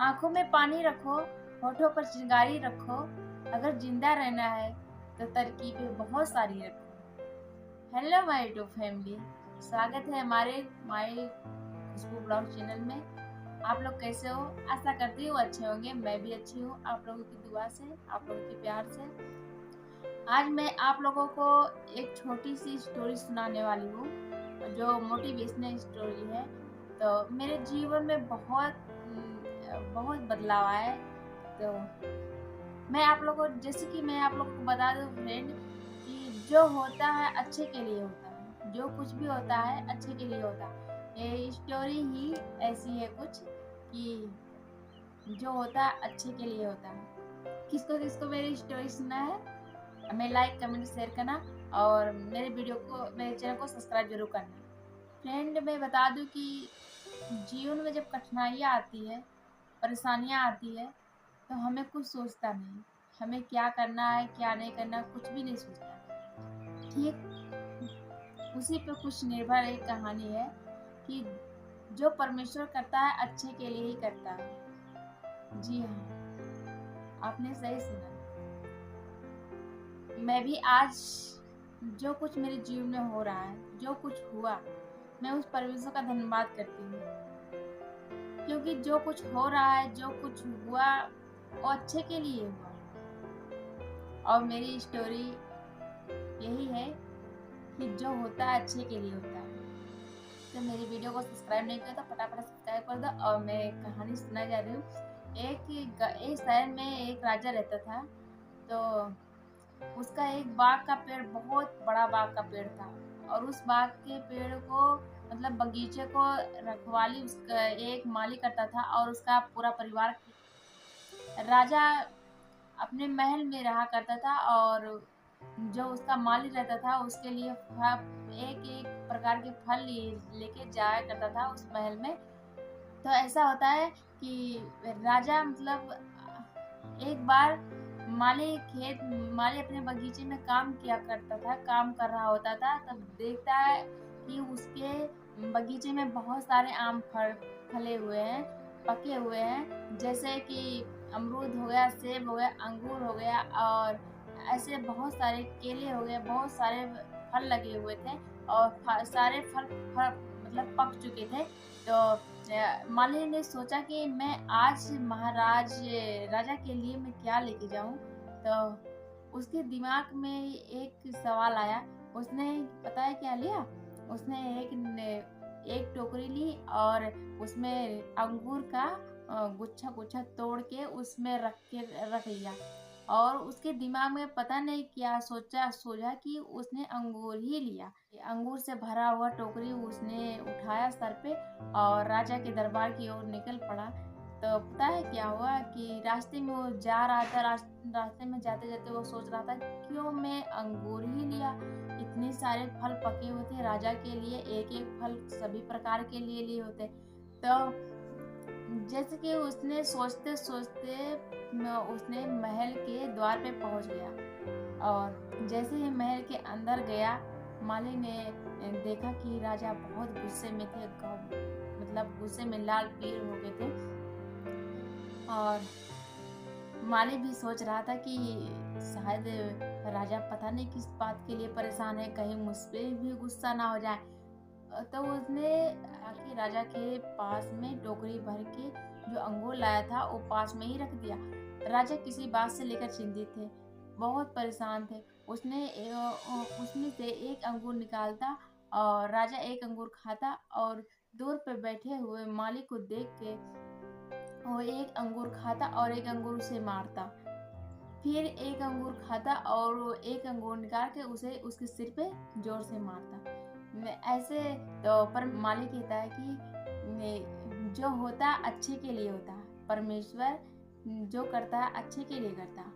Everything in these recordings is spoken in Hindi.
आँखों में पानी रखो, होठों पर चिंगारी रखो, अगर जिंदा रहना है तो तरकीबें बहुत सारी रखो। हेलो माय यूट्यूब फैमिली, स्वागत है हमारे माय खुशबू ब्लॉग चैनल में। आप लोग कैसे हो? आशा करती हूँ अच्छे होंगे। मैं भी अच्छी हूँ, आप लोगों की दुआ से, आप लोगों के प्यार से। आज मैं आप लोगों को एक छोटी सी स्टोरी सुनाने वाली हूँ, जो मोटिवेशनल स्टोरी है। तो मेरे जीवन में बहुत बदलाव आया है। तो मैं आप लोगों को बता दूं फ्रेंड, कि जो होता है अच्छे के लिए होता है। जो कुछ भी होता है अच्छे के लिए होता है। ये स्टोरी ही ऐसी है कुछ, कि जो होता है अच्छे के लिए होता है। किसको किसको मेरी स्टोरी सुनना है, हमें लाइक कमेंट शेयर करना, और मेरे चैनल को सब्सक्राइब जरूर करना। फ्रेंड, मैं बता दूं कि जीवन में जब कठिनाइयाँ आती है, परेशानियाँ आती है, तो हमें कुछ सोचता नहीं। हमें क्या करना है क्या नहीं करना, कुछ भी नहीं सोचता। ठीक उसी पे कुछ निर्भर एक कहानी है, कि जो परमेश्वर करता है अच्छे के लिए ही करता है। जी हाँ, आपने सही सुना। मैं भी आज जो कुछ मेरे जीवन में हो रहा है, जो कुछ हुआ, मैं उस परमेश्वर का धन्यवाद करती हूँ। क्योंकि जो कुछ हो रहा है, जो कुछ हुआ, वो अच्छे के लिए हुआ। और मेरी स्टोरी यही है, कि जो होता है अच्छे के लिए होता है। तो मेरी वीडियो को सब्सक्राइब नहीं किया तो फटाफट सब्सक्राइब कर दो। और मैं कहानी सुना जा रही हूँ। एक शहर में एक राजा रहता था। तो उसका एक बाग का पेड़, बहुत बड़ा बाग का पेड़ था। और उस बाग के पेड़ को, मतलब बगीचे को, रखवाली उसका एक माली करता था, और उसका पूरा परिवार। राजा अपने महल में रहा करता था, और जो उसका माली रहता था उसके लिए एक एक प्रकार के फल लेके जाया करता था उस महल में। तो ऐसा होता है कि राजा, मतलब एक बार माली अपने बगीचे में काम किया करता था, काम कर रहा होता था। तब देखता है कि उसके बगीचे में बहुत सारे आम फले हुए हैं, पके हुए हैं। जैसे कि अमरूद हो गया, सेब हो गया, अंगूर हो गया, और ऐसे बहुत सारे केले हो गए, बहुत सारे फल लगे हुए थे। और सारे फल मतलब पक चुके थे। तो माली ने सोचा कि मैं आज राजा के लिए मैं क्या लेके जाऊं। तो उसके दिमाग में एक सवाल आया। उसने पता है क्या लिया? उसने एक टोकरी ली, और उसमें अंगूर का गुच्छा गुच्छा तोड़ के उसमें रख लिया। और उसके दिमाग में पता नहीं क्या सोचा कि उसने अंगूर ही लिया। अंगूर से भरा हुआ टोकरी उसने उठाया सर पे, और राजा के दरबार की ओर निकल पड़ा। तो पता है क्या हुआ, कि रास्ते में वो जा रहा था। रास्ते में जाते जाते वो सोच रहा था, क्यों मैं अंगूर ही लिया। इतने सारे फल पके हुए थे राजा के लिए, एक एक फल सभी प्रकार के लिए लिए होते। तो जैसे कि उसने सोचते सोचते उसने महल के द्वार पे पहुंच गया। और जैसे ही महल के अंदर गया, माली ने देखा कि राजा बहुत गुस्से में थे, मतलब गुस्से में लाल पील हो गए थे। और माली भी सोच रहा था कि शायद राजा पता नहीं किस बात के लिए परेशान है, कहीं मुझ पे भी गुस्सा ना हो जाए। तो उसने आके राजा के पास में टोकरी भर के जो अंगूर लाया था वो पास में ही रख दिया। राजा किसी बात से लेकर चिंतित थे, बहुत परेशान थे। उसमें से एक अंगूर निकालता, और राजा एक अंगूर खाता, और दूर पे बैठे हुए मालिक को देख के वो एक अंगूर खाता और एक अंगूर उसे मारता। फिर एक अंगूर खाता और एक अंगूर निकाल के उसे उसके सिर पे जोर से मारता। ऐसे। तो पर मालिक कहता है कि जो होता है अच्छे के लिए होता है, परमेश्वर जो करता है अच्छे के लिए करता है।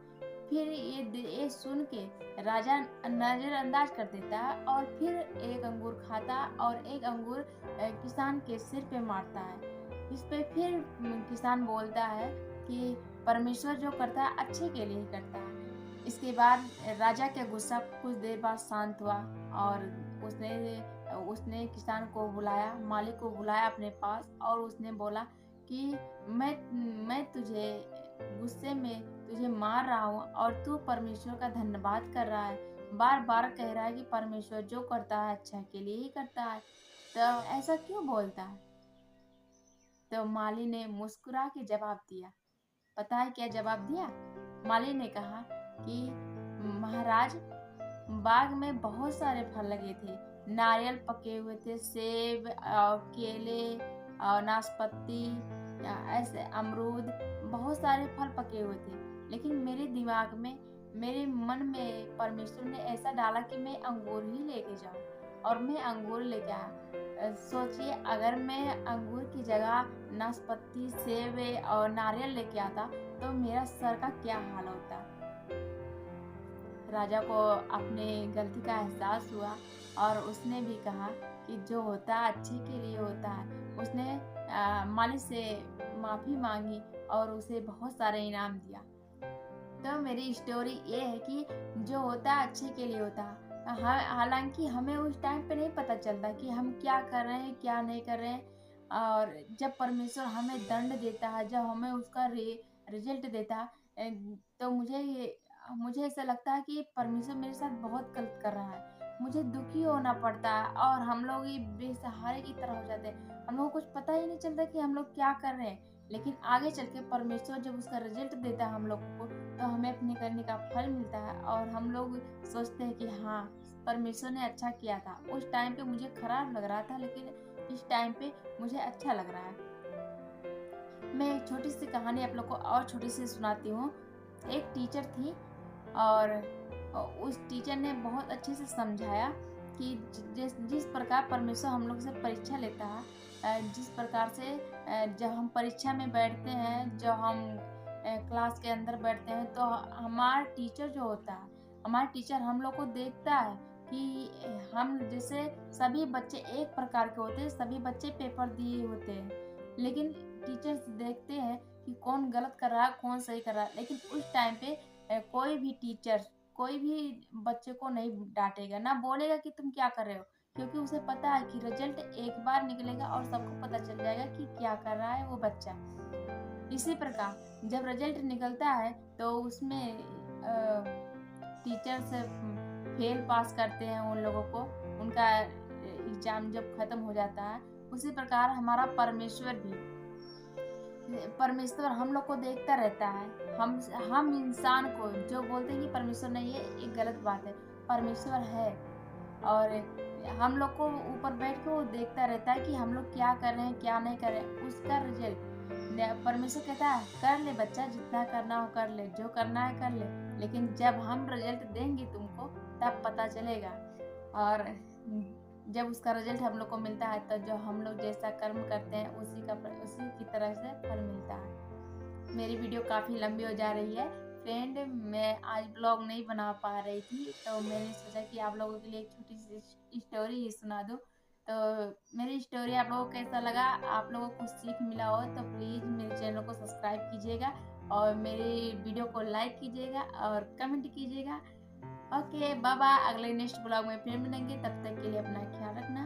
फिर ये सुन के राजा नजरअंदाज कर देता है, और फिर एक अंगूर खाता और एक अंगूर किसान के सिर पे मारता है। इस पे फिर किसान बोलता है कि परमेश्वर जो करता है अच्छे के लिए ही करता है। इसके बाद राजा का गुस्सा कुछ देर बाद शांत हुआ, और उसने उसने किसान को बुलाया, मालिक को बुलाया अपने पास, और उसने बोला कि मैं तुझे गुस्से में तुझे मार रहा हूँ और तू परमेश्वर का धन्यवाद कर रहा है, बार बार कह रहा है कि परमेश्वर जो करता है अच्छा के लिए ही करता है, तो ऐसा क्यों बोलता है? तो माली ने मुस्कुरा के जवाब दिया। पता है क्या जवाब दिया? माली ने कहा कि महाराज, बाग में बहुत सारे फल लगे थे, नारियल पके हुए थे, सेब और केले और नाशपाती, ऐसे अमरूद, बहुत सारे फल पके हुए थे। लेकिन मेरे दिमाग में, मेरे मन में परमेश्वर ने ऐसा डाला कि मैं अंगूर ही लेके जाऊं, और मैं अंगूर लेके आया। सोचिए, अगर मैं अंगूर की जगह नाशपाती, सेब और नारियल लेके आता तो मेरा सर का क्या हाल होता। राजा को अपने गलती का एहसास हुआ और उसने भी कहा कि जो होता है अच्छे के लिए होता है। उसने मालिक से माफ़ी मांगी और उसे बहुत सारे इनाम दिया। तो मेरी स्टोरी ये है कि जो होता है अच्छे के लिए होता है। हालांकि हमें उस टाइम पे नहीं पता चलता कि हम क्या कर रहे हैं, क्या नहीं कर रहे हैं। और जब परमेश्वर हमें दंड देता है, जब हमें उसका रिजल्ट देता है, तो मुझे ऐसा लगता है कि परमेश्वर मेरे साथ बहुत गलत कर रहा है। मुझे दुखी होना पड़ता है और हम लोग ये बेसहारे की तरह हो जाते हैं। हम लोग को कुछ पता ही नहीं चलता कि हम लोग क्या कर रहे हैं। लेकिन आगे चल के परमेश्वर जब उसका रिजल्ट देता है हम लोगों को, तो हमें अपने करने का फल मिलता है और हम लोग सोचते हैं कि हाँ, परमेश्वर ने अच्छा किया था। उस टाइम पे मुझे खराब लग रहा था, लेकिन इस टाइम पे मुझे अच्छा लग रहा है। मैं एक छोटी सी कहानी आप लोग को और छोटी सी सुनाती हूँ। एक टीचर थी और उस टीचर ने बहुत अच्छे से समझाया कि जिस प्रकार परमेश्वर हम लोग से परीक्षा लेता है, जिस प्रकार से जब हम परीक्षा में बैठते हैं, जब हम क्लास के अंदर बैठते हैं, तो हमारा टीचर जो होता है, हमारा टीचर हम लोग को देखता है कि हम जैसे सभी बच्चे एक प्रकार के होते हैं, सभी बच्चे पेपर दिए होते हैं, लेकिन टीचर्स देखते हैं कि कौन गलत कर रहा है, कौन सही कर रहा है। लेकिन उस टाइम पे कोई भी टीचर कोई भी बच्चे को नहीं डांटेगा, ना बोलेगा कि तुम क्या कर रहे हो, क्योंकि उसे पता है कि रिजल्ट एक बार निकलेगा और सबको पता चल जाएगा कि क्या कर रहा है वो बच्चा। इसी प्रकार जब रिजल्ट निकलता है तो उसमें टीचर्स फेल पास करते हैं उन लोगों को, उनका एग्जाम जब खत्म हो जाता है। उसी प्रकार हमारा परमेश्वर हम लोग को देखता रहता है। हम इंसान को जो बोलते हैं कि परमेश्वर नहीं है, एक गलत बात है। परमेश्वर है और हम लोग को ऊपर बैठ के वो देखता रहता है कि हम लोग क्या कर रहे हैं, क्या नहीं कर रहे हैं। उसका रिजल्ट परमेश्वर कहता है, कर ले बच्चा, जितना करना हो कर ले, जो करना है कर ले, लेकिन जब हम रिजल्ट देंगे तुमको तब पता चलेगा। और जब उसका रिजल्ट हम लोग को मिलता है तो जो हम लोग जैसा कर्म करते हैं उसी की तरह से फल मिलता है। मेरी वीडियो काफ़ी लंबी हो जा रही है फ्रेंड, मैं आज ब्लॉग नहीं बना पा रही थी, तो मैंने सोचा कि आप लोगों के लिए एक छोटी सी स्टोरी ही सुना दूँ। तो मेरी स्टोरी आप लोगों को कैसा लगा, आप लोगों को कुछ सीख मिला हो तो प्लीज़ मेरे चैनल को सब्सक्राइब कीजिएगा और मेरी वीडियो को लाइक कीजिएगा और कमेंट कीजिएगा। Okay, bye bye. अगले नेक्स्ट ब्लॉग में फिर मिलेंगे, तब तक के लिए अपना ख्याल रखना।